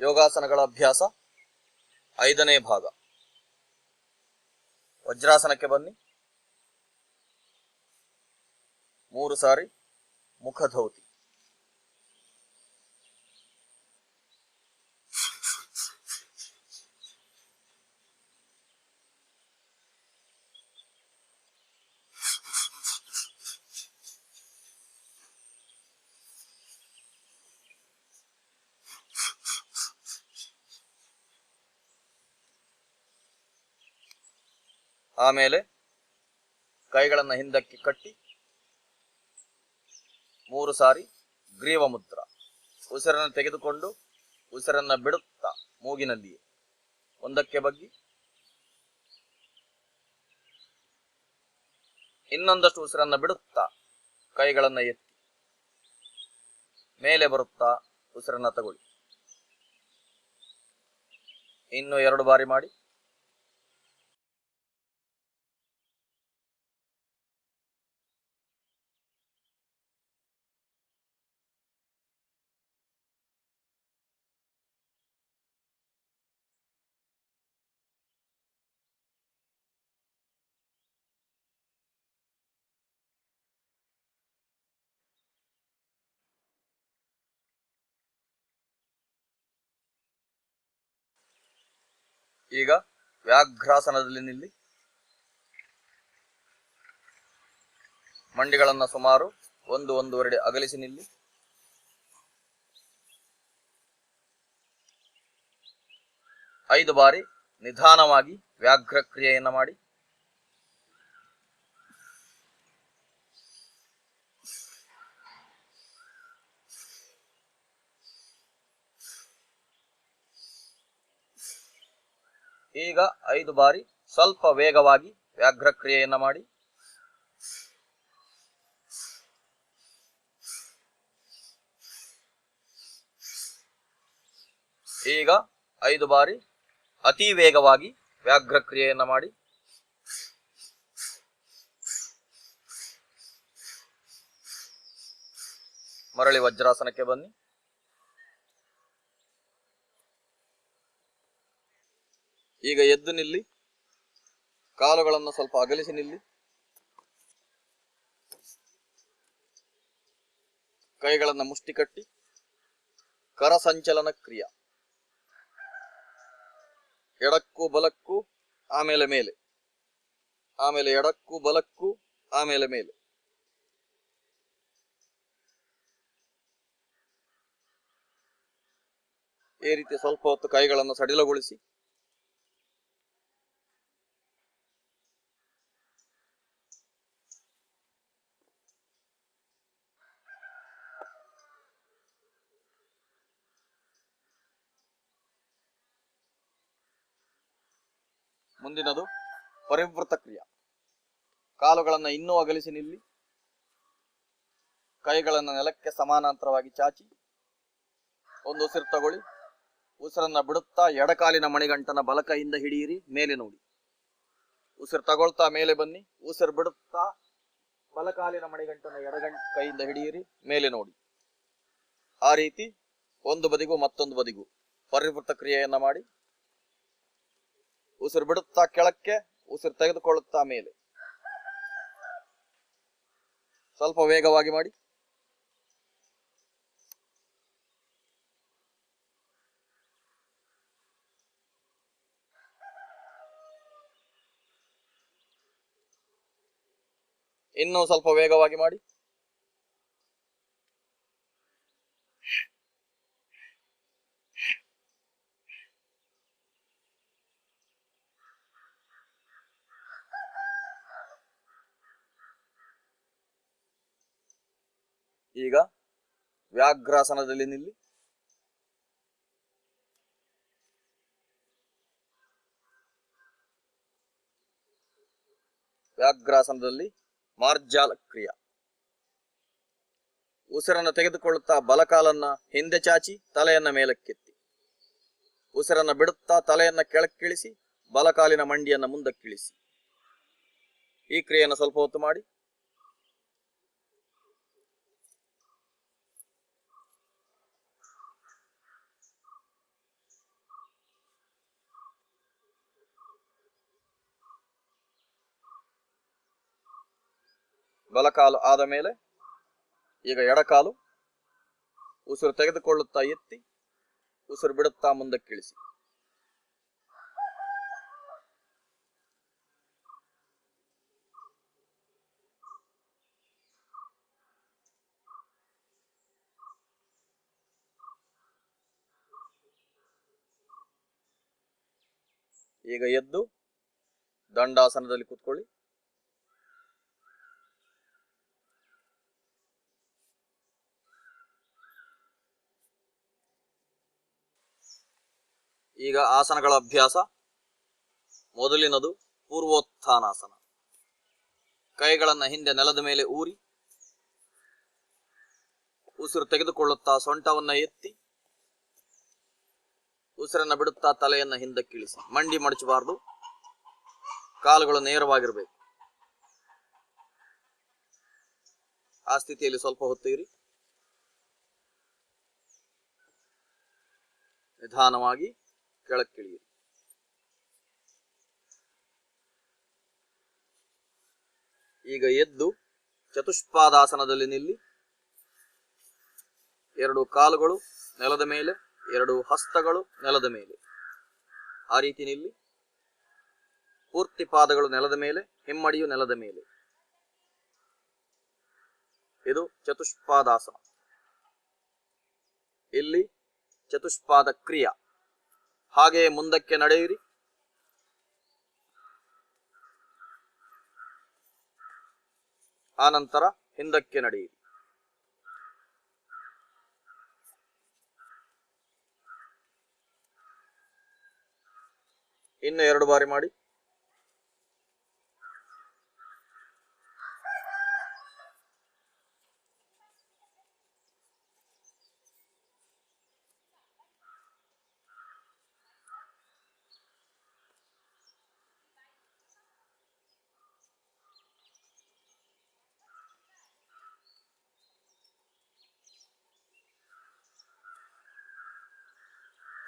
ಯೋಗಾಸನಗಳ ಅಭ್ಯಾಸ 5ನೇ ಭಾಗ. ವಜ್ರಾಸನಕ್ಕೆ ಬನ್ನಿ. 3 ಸಾರಿ ಮುಖಧೌತಿ. ಆಮೇಲೆ ಕೈಗಳನ್ನು ಹಿಂದಕ್ಕೆ ಕಟ್ಟಿ 3 ಸಾರಿ ಗ್ರೀವ ಮುದ್ರ. ಉಸಿರನ್ನು ತೆಗೆದುಕೊಂಡು ಉಸಿರನ್ನ ಬಿಡುತ್ತಾ ಮೂಗಿನಲ್ಲಿಯೇ ಒಂದಕ್ಕೆ ಬಗ್ಗಿ ಇನ್ನೊಂದಷ್ಟು ಉಸಿರನ್ನ ಬಿಡುತ್ತಾ ಕೈಗಳನ್ನ ಎತ್ತಿ ಮೇಲೆ ಬರುತ್ತಾ ಉಸಿರನ್ನ ತಗೊಳ್ಳಿ. ಇನ್ನು 2 ಬಾರಿ ಮಾಡಿ. ಈಗ ವ್ಯಾಘ್ರಾಸನದಲ್ಲಿ ನಿಲ್ಲಿ. ಮಂಡಿಗಳನ್ನ ಸುಮಾರು 1-1.5 ಅಡಿ ಅಗಲಿಸಿ ನಿಲ್ಲಿ. ಐದು ಬಾರಿ ನಿಧಾನವಾಗಿ ವ್ಯಾಘ್ರ ಕ್ರಿಯೆಯನ್ನ ಮಾಡಿ. ಈಗ 5 ಬಾರಿ ಸ್ವಲ್ಪ ವೇಗವಾಗಿ ವ್ಯಾಘ್ರ ಕ್ರಿಯೆಯನ್ನ ಮಾಡಿ. ಈಗ 5 ಬಾರಿ ಅತಿ ವೇಗವಾಗಿ ವ್ಯಾಘ್ರ ಕ್ರಿಯೆಯನ್ನ ಮಾಡಿ. ಮರಳಿ ವಜ್ರಾಸನಕ್ಕೆ ಬನ್ನಿ. ಈಗ ಎದ್ದು ನಿಲ್ಲಿ. ಕಾಲುಗಳನ್ನು ಸ್ವಲ್ಪ ಅಗಲಿಸಿ ನಿಲ್ಲಿ. ಕೈಗಳನ್ನು ಮುಷ್ಟಿ ಕಟ್ಟಿ ಕರ ಸಂಚಲನ ಕ್ರಿಯಾ. ಎಡಕ್ಕೂ ಬಲಕ್ಕೂ, ಆಮೇಲೆ ಮೇಲೆ, ಆಮೇಲೆ ಎಡಕ್ಕೂ ಬಲಕ್ಕೂ, ಆಮೇಲೆ ಮೇಲೆ. ಈ ರೀತಿ ಸ್ವಲ್ಪ ಹೊತ್ತು ಕೈಗಳನ್ನು ಸಡಿಲಗೊಳಿಸಿ ಮುಂದಿನದು ಪರಿವೃತ್ತ ಕ್ರಿಯಾ. ಕಾಲುಗಳನ್ನು ಇನ್ನೂ ಅಗಲಿಸಿ ನಿಲ್ಲಿ. ಕೈಗಳನ್ನು ನೆಲಕ್ಕೆ ಸಮಾನಾಂತರವಾಗಿ ಚಾಚಿ ಒಂದು ಉಸಿರು ತಗೊಳ್ಳಿ. ಉಸಿರನ್ನ ಬಿಡುತ್ತಾ ಎಡಕಾಲಿನ ಮಣಿಗಂಟನ ಬಲಕೈಯಿಂದ ಹಿಡಿಯಿರಿ, ಮೇಲೆ ನೋಡಿ. ಉಸಿರು ತಗೊಳ್ತಾ ಮೇಲೆ ಬನ್ನಿ. ಉಸಿರು ಬಿಡುತ್ತಾ ಬಲಕಾಲಿನ ಮಣಿಗಂಟನ ಕೈಯಿಂದ ಹಿಡಿಯಿರಿ, ಮೇಲೆ ನೋಡಿ. ಆ ರೀತಿ ಒಂದು ಬದಿಗೂ ಮತ್ತೊಂದು ಬದಿಗೂ ಪರಿವೃತ್ತ ಕ್ರಿಯೆಯನ್ನ ಮಾಡಿ. ಉಸಿರು ಬಿಡುತ್ತಾ ಕೆಳಕ್ಕೆ, ಉಸಿರು ತೆಗೆದುಕೊಳ್ಳುತ್ತಾ ಮೇಲೆ. ಸ್ವಲ್ಪ ವೇಗವಾಗಿ ಮಾಡಿ. ಇನ್ನೂ ಸ್ವಲ್ಪ ವೇಗವಾಗಿ ಮಾಡಿ. ಈಗ ವ್ಯಾಘ್ರಾಸನದಲ್ಲಿ ನಿಲ್ಲಿ. ವ್ಯಾಘ್ರಾಸನದಲ್ಲಿ ಮಾರ್ಜಾಲ ಕ್ರಿಯಾ. ಉಸಿರನ್ನು ತೆಗೆದುಕೊಳ್ಳುತ್ತಾ ಬಲಕಾಲನ್ನ ಹಿಂದೆ ಚಾಚಿ ತಲೆಯನ್ನ ಮೇಲಕ್ಕೆತ್ತಿ. ಉಸಿರನ್ನ ಬಿಡುತ್ತಾ ತಲೆಯನ್ನ ಕೆಳಕ್ಕಿಳಿಸಿ ಬಲಕಾಲಿನ ಮಂಡಿಯನ್ನ ಮುಂದಕ್ಕಿಳಿಸಿ. ಈ ಕ್ರಿಯೆಯನ್ನು ಸ್ವಲ್ಪ ಹೊತ್ತು ಮಾಡಿ. ಬಲಕಾಲು ಆದ ಮೇಲೆ ಈಗ ಎಡಕಾಲು ಉಸಿರು ತೆಗೆದುಕೊಳ್ಳುತ್ತಾ ಎತ್ತಿ ಉಸಿರು ಬಿಡುತ್ತಾ ಮುಂದಕ್ಕಿಳಿಸಿ. ಈಗ ಎದ್ದು ದಂಡಾಸನದಲ್ಲಿ ಕೂತ್ಕೊಳ್ಳಿ. ಈಗ ಆಸನಗಳ ಅಭ್ಯಾಸ. ಮೊದಲಿನದು ಪೂರ್ವೋತ್ಥಾನಾಸನ. ಕೈಗಳನ್ನ ಹಿಂದೆ ನೆಲದ ಮೇಲೆ ಊರಿ ಉಸಿರು ತೆಗೆದುಕೊಳ್ಳುತ್ತಾ ಸೊಂಟವನ್ನ ಎತ್ತಿ ಉಸಿರನ್ನ ಬಿಡುತ್ತಾ ತಲೆಯನ್ನ ಹಿಂದಕ್ಕಿಳಿಸಿ. ಮಂಡಿ ಮಡಚಬಾರದು, ಕಾಲುಗಳು ನೇರವಾಗಿರಬೇಕು. ಆ ಸ್ಥಿತಿಯಲ್ಲಿ ಸ್ವಲ್ಪ ಹೊತ್ತು ಇರಿ. ನಿಧಾನವಾಗಿ ಕೆಳಕ್ಕಿಳಿಯಿರಿ. ಈಗ ಎದ್ದು ಚತುಷ್ಪಾದಾಸನದಲ್ಲಿ ನಿಲ್ಲಿ. ಎರಡು ಕಾಲುಗಳು ನೆಲದ ಮೇಲೆ, ಎರಡು ಹಸ್ತಗಳು ನೆಲದ ಮೇಲೆ. ಆ ರೀತಿ ನಿಲ್ಲಿ. ಪೂರ್ತಿ ಪಾದಗಳು ನೆಲದ ಮೇಲೆ, ಹಿಮ್ಮಡಿಯು ನೆಲದ ಮೇಲೆ. ಇದು ಚತುಷ್ಪಾದಾಸನ. ಇಲ್ಲಿ ಚತುಷ್ಪಾದ ಕ್ರಿಯಾ. ಹಾಗೆಯೇ ಮುಂದಕ್ಕೆ ನಡೆಯಿರಿ. ಆನಂತರ ಹಿಂದಕ್ಕೆ ನಡೆಯಿರಿ. ಇನ್ನು 2 ಬಾರಿ ಮಾಡಿ.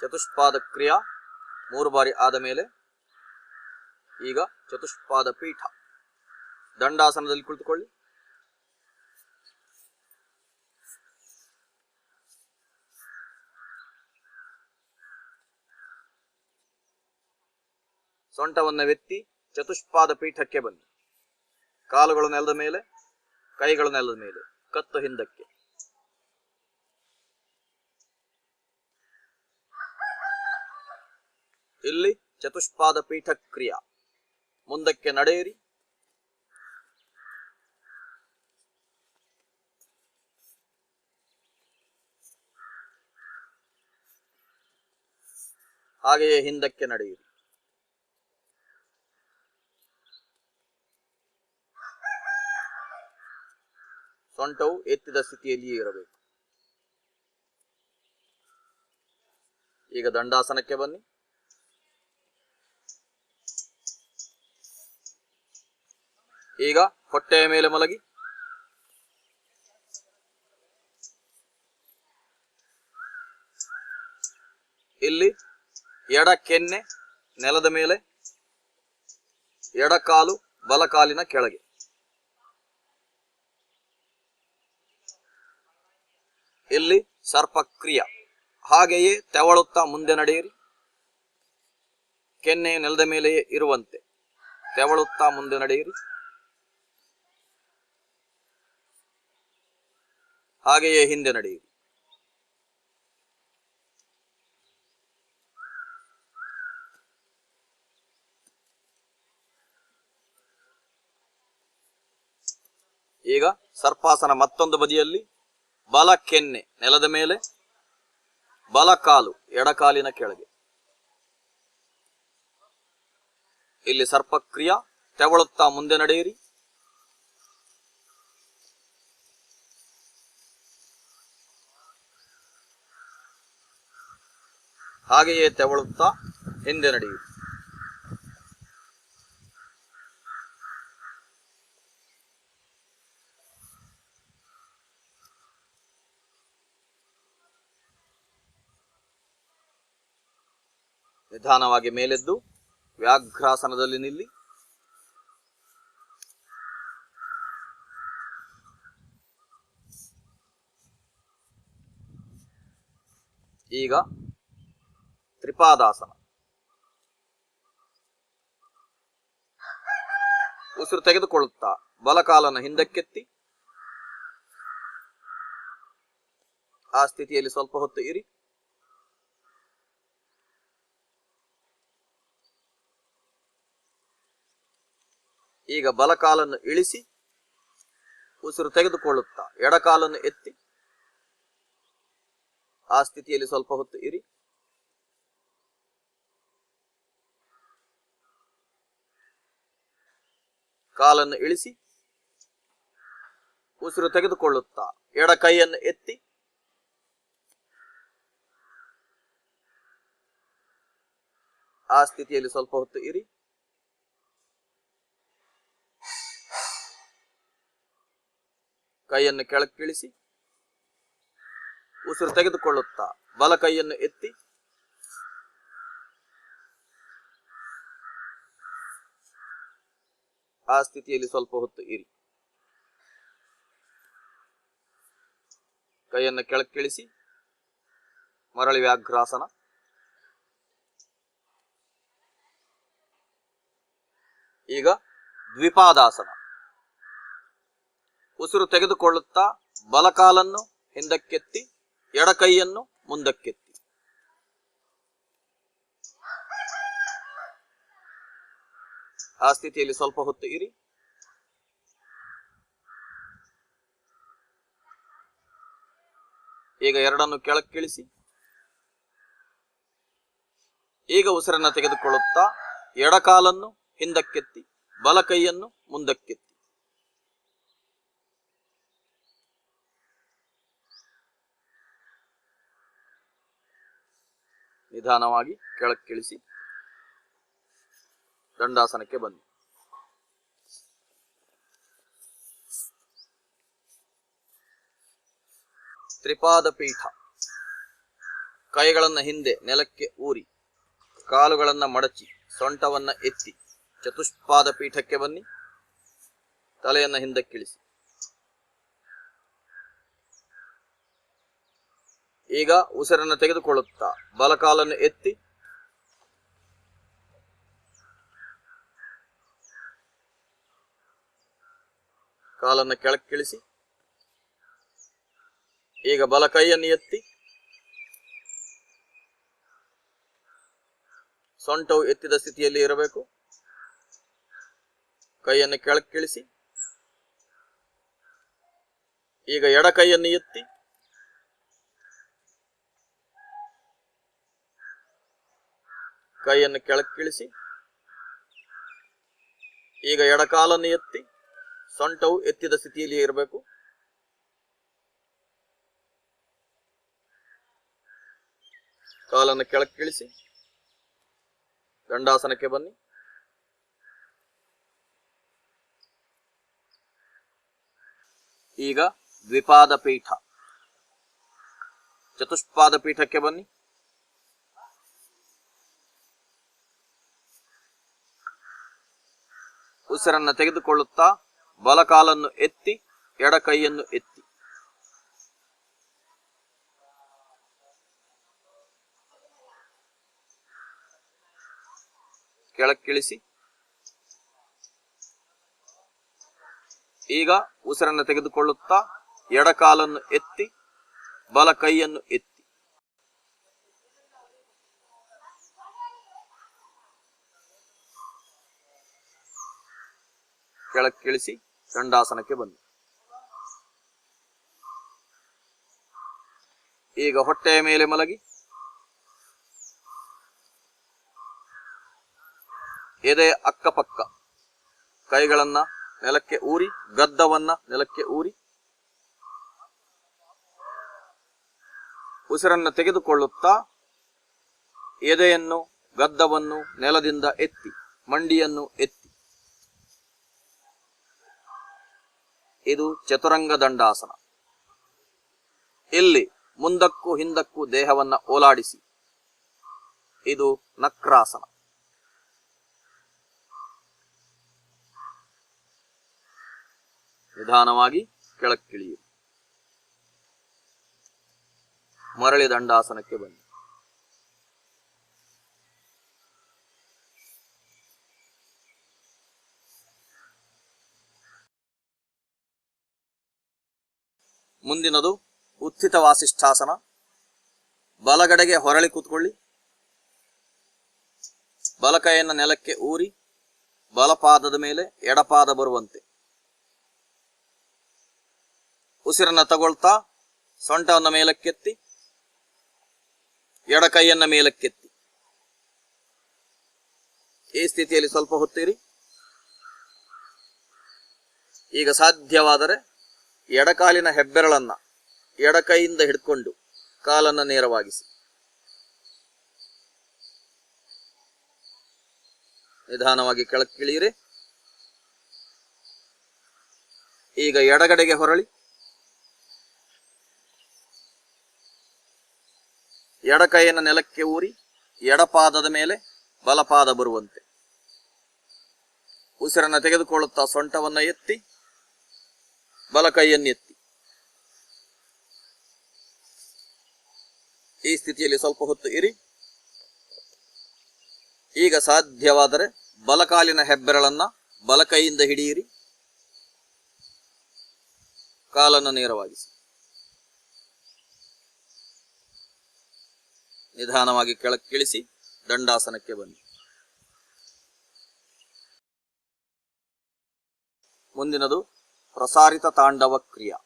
ಚತುಷ್ಪಾದ ಕ್ರಿಯಾ 3 ಬಾರಿ ಆದ ಮೇಲೆ ಈಗ ಚತುಷ್ಪಾದ ಪೀಠ. ದಂಡಾಸನದಲ್ಲಿ ಕುಳಿತುಕೊಳ್ಳಿ. ಸೊಂಟವನ್ನೆತ್ತಿ ಚತುಷ್ಪಾದ ಪೀಠಕ್ಕೆ ಬನ್ನಿ. ಕಾಲುಗಳು ನೆಲದ ಮೇಲೆ, ಕೈಗಳು ನೆಲದ ಮೇಲೆ, ಕತ್ತು ಹಿಂದಕ್ಕೆ. ಇಲ್ಲಿ ಚತುಷ್ಪಾದ ಪೀಠ ಕ್ರಿಯಾ. ಮುಂದಕ್ಕೆ ನಡೆಯಿರಿ. ಹಾಗೆಯೇ ಹಿಂದಕ್ಕೆ ನಡೆಯಿರಿ. ಸೊಂಟವು ಎತ್ತಿದ ಸ್ಥಿತಿಯಲ್ಲಿಯೇ ಇರಬೇಕು. ಈಗ ದಂಡಾಸನಕ್ಕೆ ಬನ್ನಿ. ಈಗ ಹೊಟ್ಟೆಯ ಮೇಲೆ ಮಲಗಿ. ಇಲ್ಲಿ ಎಡ ಕೆನ್ನೆ ನೆಲದ ಮೇಲೆ, ಎಡಕಾಲು ಬಲಕಾಲಿನ ಕೆಳಗೆ. ಇಲ್ಲಿ ಸರ್ಪಕ್ರಿಯಾ. ಹಾಗೆಯೇ ತೆವಳುತ್ತಾ ಮುಂದೆ ನಡೆಯಿರಿ. ಕೆನ್ನೆಯ ನೆಲದ ಮೇಲೆಯೇ ಇರುವಂತೆ ತೆವಳುತ್ತಾ ಮುಂದೆ ನಡೆಯಿರಿ. ಹಾಗೆಯೇ ಹಿಂದೆ ನಡೆಯಿರಿ. ಈಗ ಸರ್ಪಾಸನ ಮತ್ತೊಂದು ಬದಿಯಲ್ಲಿ ಬಲ ಕೆನ್ನೆ ನೆಲದ ಮೇಲೆ, ಬಲಕಾಲು ಎಡಕಾಲಿನ ಕೆಳಗೆ. ಇಲ್ಲಿ ಸರ್ಪಕ್ರಿಯಾ. ತೆವಳುತ್ತಾ ಮುಂದೆ ನಡೆಯಿರಿ. ಹಾಗೆಯೇ ತೆವಳುತ್ತಾ ಹಿಂದೆ ನಡೆಯಿರಿ. ನಿಧಾನವಾಗಿ ಮೇಲೆದ್ದು ವ್ಯಾಘ್ರಾಸನದಲ್ಲಿ ನಿಲ್ಲಿ. ಈಗ ತ್ರಿಪಾದಾಸನ. ಉಸಿರು ತೆಗೆದುಕೊಳ್ಳುತ್ತಾ ಬಲಕಾಲನ್ನು ಹಿಂದಕ್ಕೆತ್ತಿ ಆ ಸ್ಥಿತಿಯಲ್ಲಿ ಸ್ವಲ್ಪ ಹೊತ್ತು ಇರಿ. ಈಗ ಬಲಕಾಲನ್ನು ಇಳಿಸಿ ಉಸಿರು ತೆಗೆದುಕೊಳ್ಳುತ್ತಾ ಎಡಕಾಲನ್ನು ಎತ್ತಿ ಆ ಸ್ಥಿತಿಯಲ್ಲಿ ಸ್ವಲ್ಪ ಹೊತ್ತು ಇರಿ. ಕಾಲನ್ನು ಇಳಿಸಿ ಉಸಿರು ತೆಗೆದುಕೊಳ್ಳುತ್ತಾ ಎಡ ಕೈಯನ್ನು ಎತ್ತಿ ಆ ಸ್ಥಿತಿಯಲ್ಲಿ ಸ್ವಲ್ಪ ಹೊತ್ತು ಇರಿ. ಕೈಯನ್ನು ಕೆಳಕ್ಕಿಳಿಸಿ ಉಸಿರು ತೆಗೆದುಕೊಳ್ಳುತ್ತಾ ಬಲ ಕೈಯನ್ನು ಎತ್ತಿ ಆ ಸ್ಥಿತಿಯಲ್ಲಿ ಸ್ವಲ್ಪ ಹೊತ್ತು ಇರಿ. ಕೈಯನ್ನು ಕೆಳಕ್ಕಿಳಿಸಿ ಮರಳಿ ವ್ಯಾಘ್ರಾಸನ. ಈಗ ದ್ವಿಪಾದಾಸನ. ಉಸಿರು ತೆಗೆದುಕೊಳ್ಳುತ್ತಾ ಬಲಕಾಲನ್ನು ಹಿಂದಕ್ಕೆತ್ತಿ ಎಡ ಕೈಯನ್ನು ಮುಂದಕ್ಕೆತ್ತಿ ಆ ಸ್ಥಿತಿಯಲ್ಲಿ ಸ್ವಲ್ಪ ಹೊತ್ತು ಇರಿ. ಈಗ ಎರಡನ್ನು ಕೆಳಕ್ಕಿಳಿಸಿ ಈಗ ಉಸಿರನ್ನು ತೆಗೆದುಕೊಳ್ಳುತ್ತಾ ಎಡ ಕಾಲನ್ನು ಹಿಂದಕ್ಕೆತ್ತಿ ಬಲ ಕೈಯನ್ನು ಮುಂದಕ್ಕೆತ್ತಿ ನಿಧಾನವಾಗಿ ಕೆಳಕ್ಕಿಳಿಸಿ ದಂಡಾಸನಕ್ಕೆ ಬನ್ನಿ. ತ್ರಿಪಾದ ಪೀಠ. ಕೈಗಳನ್ನು ಹಿಂದೆ ನೆಲಕ್ಕೆ ಊರಿ ಕಾಲುಗಳನ್ನು ಮಡಚಿ ಸೊಂಟವನ್ನ ಎತ್ತಿ ಚತುಷ್ಪಾದ ಪೀಠಕ್ಕೆ ಬನ್ನಿ. ತಲೆಯನ್ನು ಹಿಂದಕ್ಕಿಳಿಸಿ. ಈಗ ಉಸಿರನ್ನು ತೆಗೆದುಕೊಳ್ಳುತ್ತಾ ಬಲಕಾಲನ್ನು ಎತ್ತಿ ಕಾಲನ್ನು ಕೆಳಕ್ಕಿಳಿಸಿ. ಈಗ ಬಲ ಕೈಯನ್ನು ಎತ್ತಿ ಸೊಂಟವು ಎತ್ತಿದ ಸ್ಥಿತಿಯಲ್ಲಿ ಇರಬೇಕು. ಕೈಯನ್ನು ಕೆಳಕ್ಕಿಳಿಸಿ ಈಗ ಎಡ ಕೈಯನ್ನು ಎತ್ತಿ ಕೈಯನ್ನು ಕೆಳಕ್ಕಿಳಿಸಿ ಈಗ ಎಡ ಕಾಲನ್ನು ಎತ್ತಿ ಸೊಂಟವು ಎತ್ತಿದ ಸ್ಥಿತಿಯಲ್ಲಿ ಇರಬೇಕು. ಕಾಲನ್ನು ಕೆಳಕ್ಕಿಳಿಸಿ ದಂಡಾಸನಕ್ಕೆ ಬನ್ನಿ. ಈಗ ದ್ವಿಪಾದ ಪೀಠ. ಚತುಷ್ಪಾದ ಪೀಠಕ್ಕೆ ಬನ್ನಿ. ಉಸಿರನ್ನು ತೆಗೆದುಕೊಳ್ಳುತ್ತಾ ಬಲಕಾಲನ್ನು ಎತ್ತಿ ಎಡ ಕೈಯನ್ನು ಎತ್ತಿ ಕೆಳಕ್ಕಿಳಿಸಿ. ಈಗ ಉಸಿರನ್ನು ತೆಗೆದುಕೊಳ್ಳುತ್ತಾ ಎಡ ಕಾಲನ್ನು ಎತ್ತಿ ಬಲ ಕೈಯನ್ನು ಎತ್ತಿ ಕೆಳಕ್ಕಿಳಿಸಿ ದಂಡಾಸನಕ್ಕೆ ಬನ್ನಿ. ಈಗ ಹೊಟ್ಟೆಯ ಮೇಲೆ ಮಲಗಿ ಎದೆಯ ಅಕ್ಕಪಕ್ಕ ಕೈಗಳನ್ನ ನೆಲಕ್ಕೆ ಊರಿ ಗದ್ದವನ್ನ ನೆಲಕ್ಕೆ ಊರಿ ಉಸಿರನ್ನು ತೆಗೆದುಕೊಳ್ಳುತ್ತಾ ಎದೆಯನ್ನು ಗದ್ದವನ್ನು ನೆಲದಿಂದ ಎತ್ತಿ ಮಂಡಿಯನ್ನು ಎತ್ತಿ. ಇದು ಚತುರಂಗ ದಂಡಾಸನ. ಇಲ್ಲಿ ಮುಂದಕ್ಕೂ ಹಿಂದಕ್ಕೂ ದೇಹವನ್ನ ಓಲಾಡಿಸಿ. ಇದು ನಕ್ರಾಸನ. ನಿಧಾನವಾಗಿ ಕೆಳಕ್ಕಿಳಿಯಿರಿ. ಮರಳಿ ದಂಡಾಸನಕ್ಕೆ ಬನ್ನಿ. ಮುಂದಿನದು ಉತ್ಥಿತ ವಾಸಿಷ್ಠಾಸನ. ಬಲಗಡೆಗೆ ಹೊರಳಿ ಕೂತ್ಕೊಳ್ಳಿ. ಬಲಕೈಯನ್ನು ನೆಲಕ್ಕೆ ಊರಿ ಬಲಪಾದದ ಮೇಲೆ ಎಡಪಾದ ಬರುವಂತೆ ಉಸಿರನ್ನ ತಗೊಳ್ತಾ ಸೊಂಟವನ್ನು ಮೇಲಕ್ಕೆತ್ತಿ ಎಡಕೈಯನ್ನ ಮೇಲಕ್ಕೆತ್ತಿ ಈ ಸ್ಥಿತಿಯಲ್ಲಿ ಸ್ವಲ್ಪ ಹೊತ್ತಿರಿ. ಈಗ ಸಾಧ್ಯವಾದರೆ ಎಡಕಾಲಿನ ಹೆಬ್ಬೆರಳನ್ನ ಎಡಕೈಯಿಂದ ಹಿಡ್ಕೊಂಡು ಕಾಲನ್ನು ನೇರವಾಗಿಸಿ. ನಿಧಾನವಾಗಿ ಕೆಳಕ್ಕಿಳಿಯಿರಿ. ಈಗ ಎಡಗಡೆಗೆ ಹೊರಳಿ ಎಡಕೈಯನ್ನು ನೆಲಕ್ಕೆ ಊರಿ ಎಡಪಾದದ ಮೇಲೆ ಬಲಪಾದ ಬರುವಂತೆ ಉಸಿರನ್ನು ತೆಗೆದುಕೊಳ್ಳುತ್ತಾ ಸೊಂಟವನ್ನು ಎತ್ತಿ ಬಲಕೈಯನ್ನು ಎತ್ತಿ ಈ ಸ್ಥಿತಿಯಲ್ಲಿ ಸ್ವಲ್ಪ ಹೊತ್ತು ಇರಿ. ಈಗ ಸಾಧ್ಯವಾದರೆ ಬಲಕಾಲಿನ ಹೆಬ್ಬೆರಳನ್ನ ಬಲಕೈಯಿಂದ ಹಿಡಿಯಿರಿ. ಕಾಲನ್ನು ನೇರವಾಗಿಸಿ. ನಿಧಾನವಾಗಿ ಕೆಳಕ್ಕಿಳಿಸಿ ದಂಡಾಸನಕ್ಕೆ ಬನ್ನಿ. ಮುಂದಿನದು ಪ್ರಸಾರಿತ ತಾಂಡವ ಕ್ರಿಯಾ.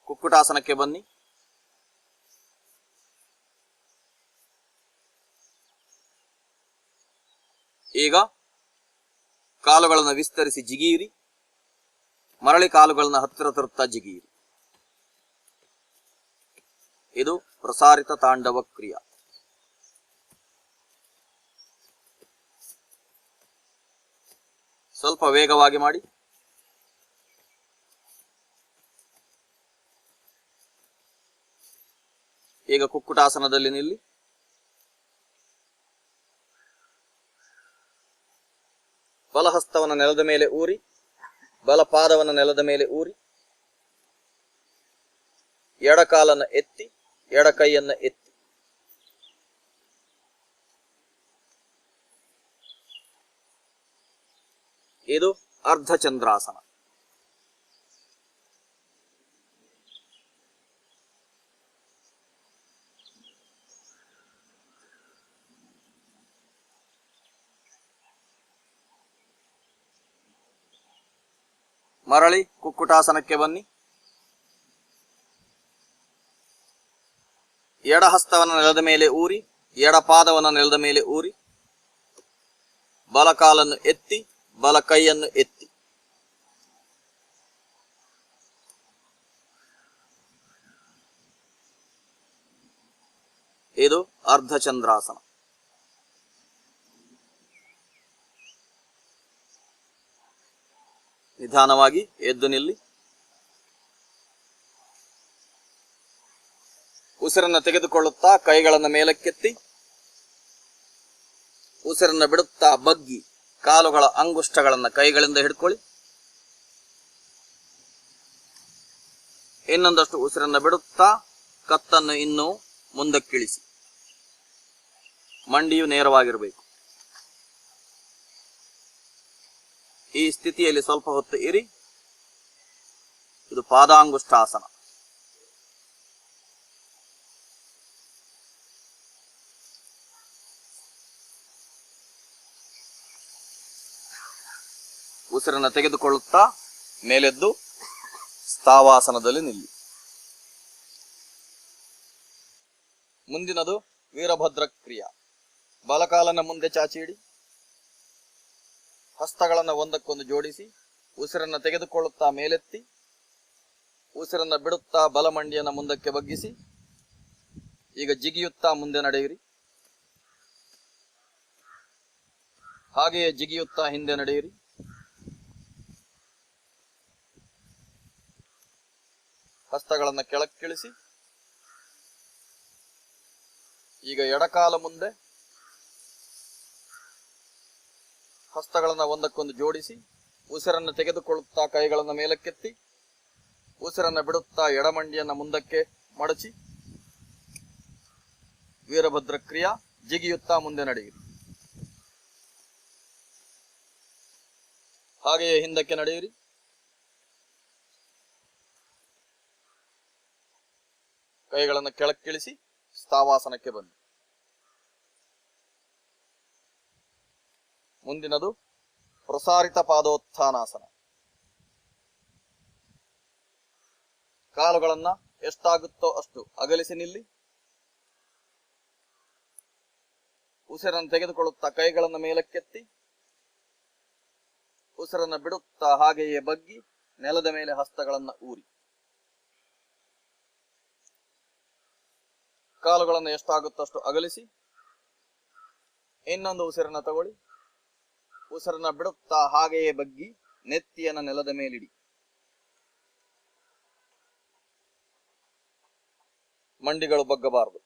ಕುಕ್ಕುಟಾಸನಕ್ಕೆ ಬನ್ನಿ. ಈಗ ಕಾಲುಗಳನ್ನು ವಿಸ್ತರಿಸಿ ಜಿಗಿಯಿರಿ. ಮರಳಿ ಕಾಲುಗಳನ್ನು ಹತ್ತಿರ ತರುತ್ತಾ ಜಿಗಿಯಿರಿ. ಇದು ಪ್ರಸಾರಿತ ತಾಂಡವ ಕ್ರಿಯಾ. ಸ್ವಲ್ಪ ವೇಗವಾಗಿ ಮಾಡಿ. ಈಗ ಕುಕ್ಕುಟಾಸನದಲ್ಲಿ ನಿಲ್ಲಿ. ಬಲಹಸ್ತವನ್ನು ನೆಲದ ಮೇಲೆ ಊರಿ ಬಲಪಾದವನ್ನು ನೆಲದ ಮೇಲೆ ಊರಿ ಎಡಕಾಲನ್ನು ಎತ್ತಿ ಎಡಕೈಯನ್ನು ಎತ್ತಿ ಇದು ಅರ್ಧಚಂದ್ರಾಸನ. ಮರಳಿ ಕುಕ್ಕುಟಾಸನಕ್ಕೆ ಬನ್ನಿ. ಎಡ ಹಸ್ತವನ್ನು ನೆಲದ ಮೇಲೆ ಊರಿ ಎಡಪಾದವನ್ನು ನೆಲದ ಮೇಲೆ ಊರಿ ಬಲಕಾಲನ್ನು ಎತ್ತಿ ಬಲಕೈಯನ್ನು ಎತ್ತಿ ಇದು ಅರ್ಧಚಂದ್ರಾಸನ. ನಿಧಾನವಾಗಿ ಎದ್ದು ನಿಲ್ಲಿ. ಉಸಿರನ್ನು ತೆಗೆದುಕೊಳ್ಳುತ್ತಾ ಕೈಗಳನ್ನು ಮೇಲಕ್ಕೆತ್ತಿ ಉಸಿರನ್ನು ಬಿಡುತ್ತಾ ಬಗ್ಗಿ ಕಾಲುಗಳ ಅಂಗುಷ್ಟಗಳನ್ನು ಕೈಗಳಿಂದ ಹಿಡ್ಕೊಳ್ಳಿ. ಇನ್ನೊಂದಷ್ಟು ಉಸಿರನ್ನು ಬಿಡುತ್ತಾ ಕತ್ತನ್ನು ಇನ್ನೂ ಮುಂದಕ್ಕಿಳಿಸಿ. ಮಂಡಿಯು ನೇರವಾಗಿರಬೇಕು. ಈ ಸ್ಥಿತಿಯಲ್ಲಿ ಸ್ವಲ್ಪ ಹೊತ್ತು ಇರಿ. ಇದು ಪಾದಾಂಗುಷ್ಟಾಸನ. ಉಸಿರನ್ನು ತೆಗೆದುಕೊಳ್ಳುತ್ತಾ ಮೇಲೆದ್ದು ಸ್ಥಾವಾಸನದಲ್ಲಿ ನಿಲ್ಲಿ. ಮುಂದಿನದು ವೀರಭದ್ರ ಕ್ರಿಯಾ. ಬಲಕಾಲನ ಮುಂದೆ ಚಾಚಿ ಇಡಿ. ಹಸ್ತಗಳನ್ನು ಒಂದಕ್ಕೊಂದು ಜೋಡಿಸಿ ಉಸಿರನ್ನು ತೆಗೆದುಕೊಳ್ಳುತ್ತಾ ಮೇಲೆತ್ತಿ ಉಸಿರನ್ನು ಬಿಡುತ್ತಾ ಬಲಮಂಡಿಯನ್ನು ಮುಂದಕ್ಕೆ ಬಗ್ಗಿಸಿ ಈಗ ಜಿಗಿಯುತ್ತಾ ಮುಂದೆ ನಡೆಯಿರಿ. ಹಾಗೆಯೇ ಜಿಗಿಯುತ್ತಾ ಹಿಂದೆ ನಡೆಯಿರಿ. ಹಸ್ತಗಳನ್ನು ಕೆಳಕ್ಕಿಳಿಸಿ ಈಗ ಎಡಕಾಲ ಮುಂದೆ ಹಸ್ತಗಳನ್ನು ಒಂದಕ್ಕೊಂದು ಜೋಡಿಸಿ ಉಸಿರನ್ನು ತೆಗೆದುಕೊಳ್ಳುತ್ತಾ ಕೈಗಳನ್ನು ಮೇಲಕ್ಕೆತ್ತಿ ಉಸಿರನ್ನು ಬಿಡುತ್ತಾ ಎಡಮಂಡಿಯನ್ನು ಮುಂದಕ್ಕೆ ಮಡಚಿ ವೀರಭದ್ರ ಕ್ರಿಯಾ. ಜಿಗಿಯುತ್ತಾ ಮುಂದೆ ನಡೆಯಿರಿ. ಹಾಗೆಯೇ ಹಿಂದಕ್ಕೆ ನಡೆಯಿರಿ. ಕೈಗಳನ್ನು ಕೆಳಕ್ಕಿಳಿಸಿ ಸ್ಥಾವಾಸನಕ್ಕೆ ಬನ್ನಿ. ಮುಂದಿನದು ಪ್ರಸಾರಿತ ಪಾದೋತ್ಥಾನಾಸನ. ಕಾಲುಗಳನ್ನ ಎಷ್ಟಾಗುತ್ತೋ ಅಷ್ಟು ಅಗಲಿಸಿ ನಿಲ್ಲಿ. ಉಸಿರನ್ನು ತೆಗೆದುಕೊಳ್ಳುತ್ತಾ ಕೈಗಳನ್ನು ಮೇಲಕ್ಕೆತ್ತಿ, ಉಸಿರನ್ನು ಬಿಡುತ್ತಾ ಹಾಗೆಯೇ ಬಗ್ಗಿ ನೆಲದ ಮೇಲೆ ಹಸ್ತಗಳನ್ನು ಊರಿ. ಕಾಲುಗಳನ್ನು ಎಷ್ಟಾಗುತ್ತೋ ಅಷ್ಟು ಅಗಲಿಸಿ ಇನ್ನೊಂದು ಉಸಿರನ್ನು ತಗೊಳ್ಳಿ. ಉಸಿರನ್ನ ಬಿಡುತ್ತಾ ಹಾಗೆಯೇ ಬಗ್ಗಿ ನೆತ್ತಿಯನ್ನು ನೆಲದ ಮೇಲಿಡಿ. ಮಂಡಿಗಳು ಬಗ್ಗಬಾರದು.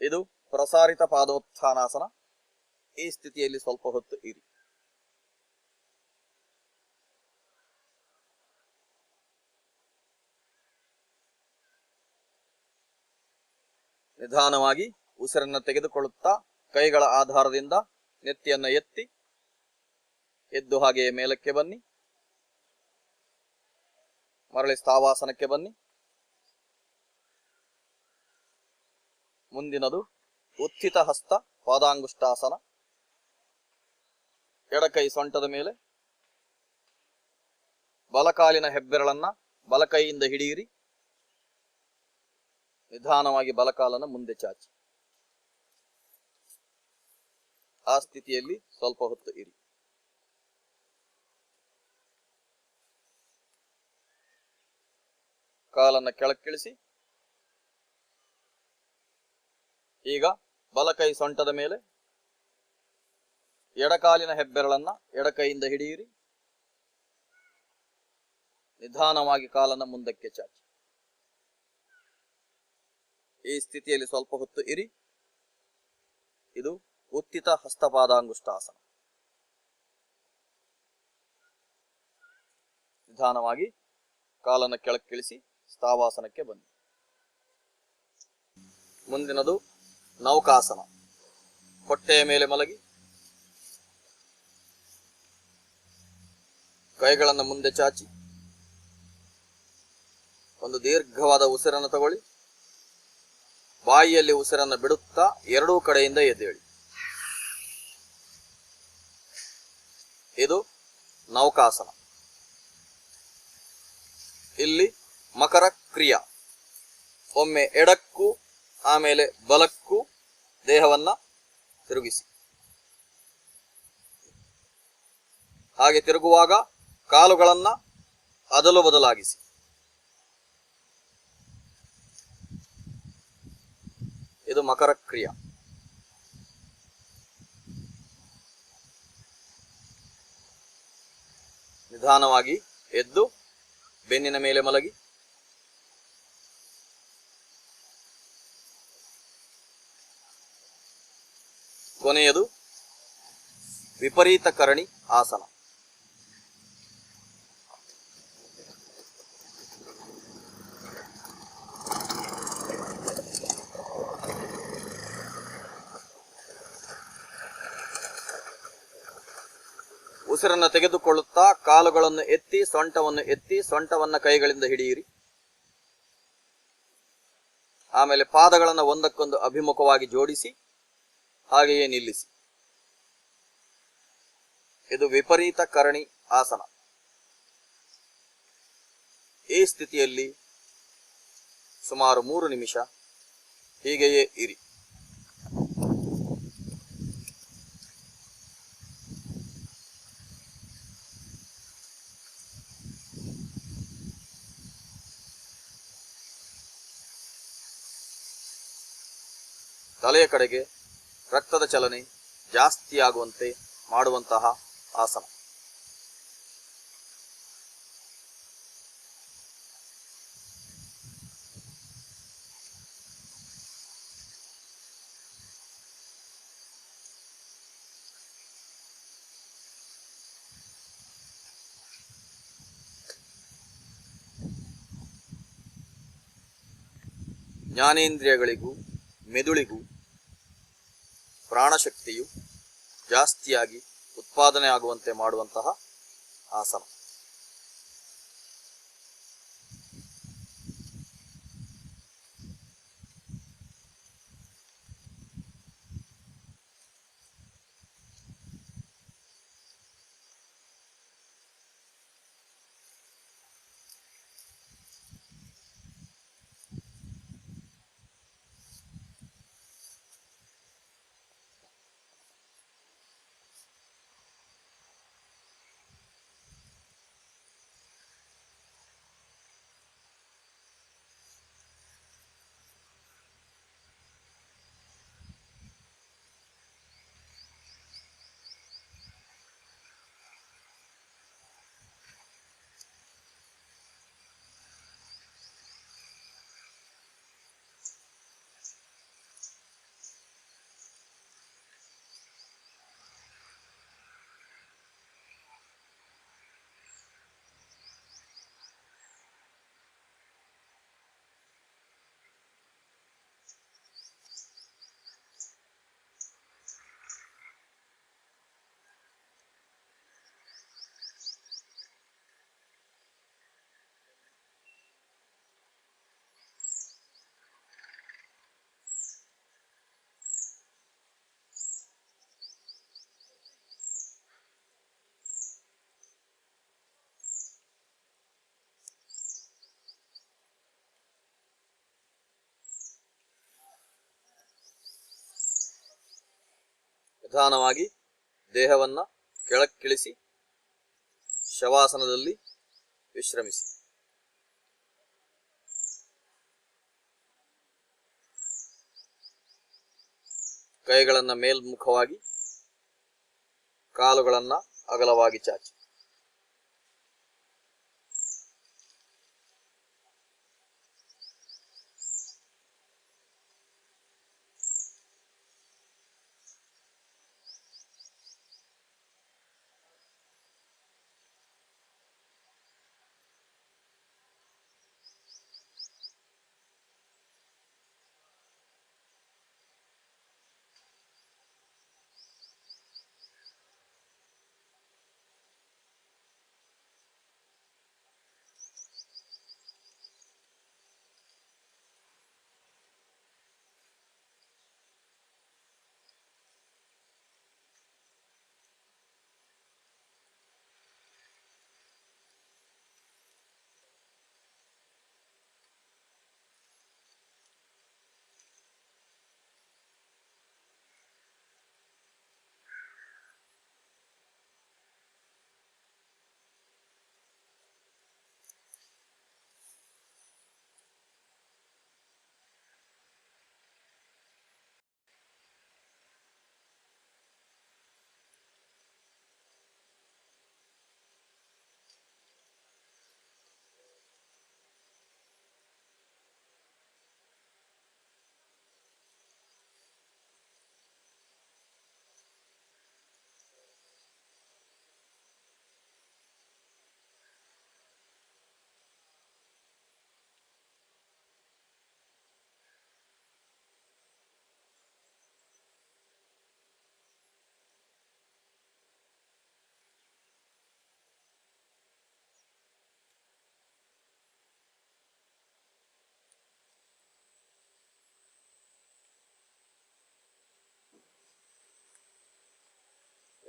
ಇದು ಪ್ರಸಾರಿತ ಪಾದೋತ್ಥಾನಾಸನ. ಈ ಸ್ಥಿತಿಯಲ್ಲಿ ಸ್ವಲ್ಪ ಹೊತ್ತು ಇರಿ. ನಿಧಾನವಾಗಿ ಉಸಿರನ್ನು ತೆಗೆದುಕೊಳ್ಳುತ್ತಾ ಕೈಗಳ ಆಧಾರದಿಂದ ನೆತ್ತಿಯನ್ನು ಎತ್ತಿ ಎದ್ದು ಹಾಗೆಯೇ ಮೇಲಕ್ಕೆ ಬನ್ನಿ. ಮರಳಿ ಸ್ಥಾವಾಸನಕ್ಕೆ ಬನ್ನಿ. ಮುಂದಿನದು ಉತ್ಥಿತ ಹಸ್ತ ಪಾದಾಂಗುಷ್ಟಾಸನ. ಎಡಕೈ ಸೊಂಟದ ಮೇಲೆ, ಬಲಕಾಲಿನ ಹೆಬ್ಬೆರಳನ್ನ ಬಲಕೈಯಿಂದ ಹಿಡಿಯಿರಿ. ನಿಧಾನವಾಗಿ ಬಲಕಾಲನ್ನು ಮುಂದೆ ಚಾಚಿ. ಆ ಸ್ಥಿತಿಯಲ್ಲಿ ಸ್ವಲ್ಪ ಹೊತ್ತು ಇರಿ. ಕಾಲನ್ನು ಕೆಳಕ್ಕಿಳಿಸಿ. ಈಗ ಬಲಕೈ ಸೊಂಟದ ಮೇಲೆ, ಎಡಕಾಲಿನ ಹೆಬ್ಬೆರಳನ್ನ ಎಡಕೈಯಿಂದ ಹಿಡಿಯಿರಿ. ನಿಧಾನವಾಗಿ ಕಾಲನ್ನು ಮುಂದಕ್ಕೆ ಚಾಚಿ. ಈ ಸ್ಥಿತಿಯಲ್ಲಿ ಸ್ವಲ್ಪ ಹೊತ್ತು ಇರಿ. ಇದು ಉತ್ಥಿತ ಹಸ್ತಪಾದಾಂಗುಷ್ಟಾಸನ. ನಿಧಾನವಾಗಿ ಕಾಲನ್ನು ಕೆಳಕ್ಕಿಳಿಸಿ ಸ್ಥಾವಾಸನಕ್ಕೆ ಬನ್ನಿ. ಮುಂದಿನದು ನೌಕಾಸನ. ಹೊಟ್ಟೆಯ ಮೇಲೆ ಮಲಗಿ ಕೈಗಳನ್ನು ಮುಂದೆ ಚಾಚಿ ಒಂದು ದೀರ್ಘವಾದ ಉಸಿರನ್ನು ತಗೊಳ್ಳಿ. ಬಾಯಿಯಲ್ಲಿ ಉಸಿರನ್ನು ಬಿಡುತ್ತಾ ಎರಡೂ ಕಡೆಯಿಂದ ಎದ್ದೇಳಿ. ಇದು ನೌಕಾಸನ. ಇಲ್ಲಿ ಮಕರ ಕ್ರಿಯಾ. ಒಮ್ಮೆ ಎಡಕ್ಕೂ ಆಮೇಲೆ ಬಲಕ್ಕೂ ದೇಹವನ್ನ ತಿರುಗಿಸಿ. ಹಾಗೆ ತಿರುಗುವಾಗ ಕಾಲುಗಳನ್ನ ಅದಲು ಬದಲಾಗಿಸಿ. ಇದು ಮಕರ ಕ್ರಿಯಾ. ನಿಧಾನವಾಗಿ ಎದ್ದು ಬೆನ್ನಿನ ಮೇಲೆ ಮಲಗಿ. ಕೊನೆಯದು ವಿಪರೀತ ಕರಣಿ ಆಸನ. ಉಸಿರನ್ನು ತೆಗೆದುಕೊಳ್ಳುತ್ತಾ ಕಾಲುಗಳನ್ನು ಎತ್ತಿ ಸೊಂಟವನ್ನ ಕೈಗಳಿಂದ ಹಿಡಿಯಿರಿ. ಆಮೇಲೆ ಪಾದಗಳನ್ನು ಒಂದಕ್ಕೊಂದು ಅಭಿಮುಖವಾಗಿ ಜೋಡಿಸಿ ಹಾಗೆಯೇ ನಿಲ್ಲಿಸಿ. ಇದು ವಿಪರೀತ ಕರಣಿ ಆಸನ. ಈ ಸ್ಥಿತಿಯಲ್ಲಿ ಸುಮಾರು 3 ನಿಮಿಷ ಹೀಗೆಯೇ ಇರಿ. ತಲೆಯ ಕಡೆಗೆ ರಕ್ತದ ಚಲನೆ ಜಾಸ್ತಿಯಾಗುವಂತೆ ಮಾಡುವಂತಹ ಆಸನ. ಜ್ಞಾನೇಂದ್ರಿಯಗಳಿಗೂ ಮೆದುಳಿಗೂ ಪ್ರಾಣಶಕ್ತಿಯು ಜಾಸ್ತಿಯಾಗಿ ಉತ್ಪಾದನೆ ಆಗುವಂತೆ ಮಾಡುವಂತಹ ಆಸನ. ನಿಧಾನವಾಗಿ ದೇಹವನ್ನ ಕೆಳಕ್ಕಿಳಿಸಿ ಶವಾಸನದಲ್ಲಿ ವಿಶ್ರಮಿಸಿ. ಕೈಗಳನ್ನ ಮೇಲ್ಮುಖವಾಗಿ, ಕಾಲುಗಳನ್ನ ಅಗಲವಾಗಿ ಚಾಚಿ.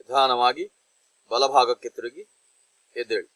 ನಿಧಾನವಾಗಿ ಬಲಭಾಗಕ್ಕೆ ತಿರುಗಿ ಎದ್ದೇಳಿ.